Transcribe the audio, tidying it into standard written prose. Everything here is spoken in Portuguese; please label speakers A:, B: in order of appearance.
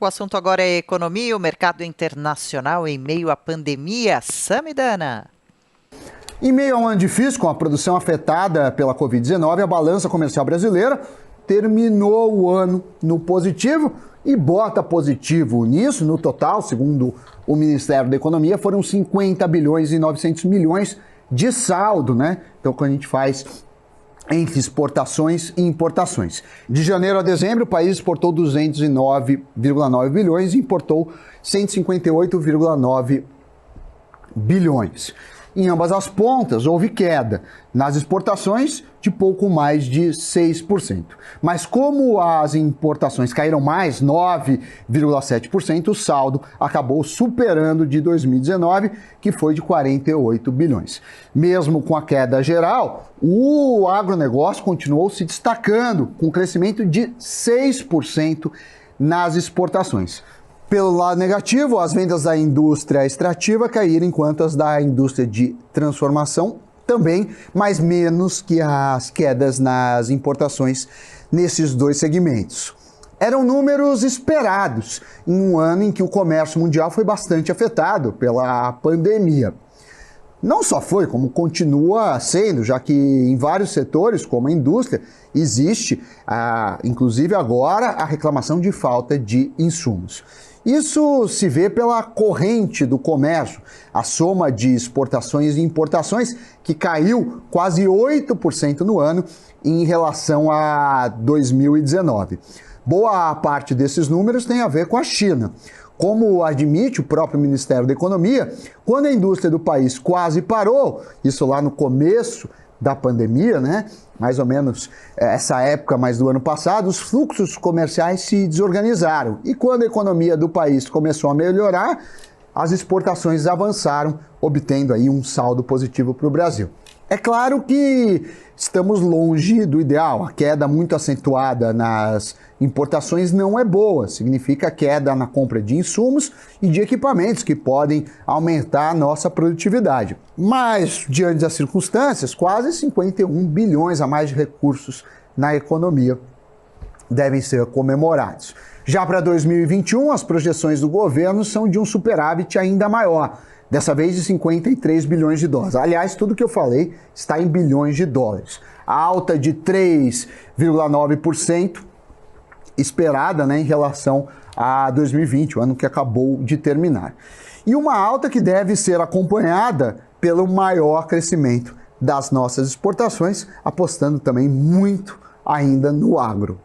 A: O assunto agora é economia, o mercado internacional em meio à pandemia. Samidana.
B: Em meio a um ano difícil, com a produção afetada pela Covid-19, a balança comercial brasileira terminou o ano no positivo e bota positivo nisso. No total, segundo o Ministério da Economia, foram 50 bilhões e 900 milhões de saldo, né? Então, quando a gente faz entre exportações e importações. De janeiro a dezembro, o país exportou 209,9 bilhões e importou 158,9 bilhões. Em ambas as pontas, houve queda nas exportações de pouco mais de 6%. Mas como as importações caíram mais, 9,7%, o saldo acabou superando de 2019, que foi de 48 bilhões. Mesmo com a queda geral, o agronegócio continuou se destacando, com crescimento de 6% nas exportações. Pelo lado negativo, as vendas da indústria extrativa caíram, enquanto as da indústria de transformação também, mas menos que as quedas nas importações nesses dois segmentos. Eram números esperados em um ano em que o comércio mundial foi bastante afetado pela pandemia. Não só foi, como continua sendo, já que em vários setores, como a indústria, existe, inclusive agora, a reclamação de falta de insumos. Isso se vê pela corrente do comércio, a soma de exportações e importações, que caiu quase 8% no ano em relação a 2019. Boa parte desses números tem a ver com a China. Como admite o próprio Ministério da Economia, quando a indústria do país quase parou, isso lá no começo da pandemia, né? Mais ou menos essa época mais do ano passado, os fluxos comerciais se desorganizaram. E quando a economia do país começou a melhorar, as exportações avançaram, obtendo aí um saldo positivo para o Brasil. É claro que estamos longe do ideal. A queda muito acentuada nas importações não é boa. Significa queda na compra de insumos e de equipamentos que podem aumentar a nossa produtividade. Mas, diante das circunstâncias, quase 51 bilhões a mais de recursos na economia devem ser comemorados. Já para 2021, as projeções do governo são de um superávit ainda maior, dessa vez de 53 bilhões de dólares. Aliás, tudo que eu falei está em bilhões de dólares. A alta de 3,9% esperada, né, em relação a 2020, o ano que acabou de terminar. E uma alta que deve ser acompanhada pelo maior crescimento das nossas exportações, apostando também muito ainda no agro.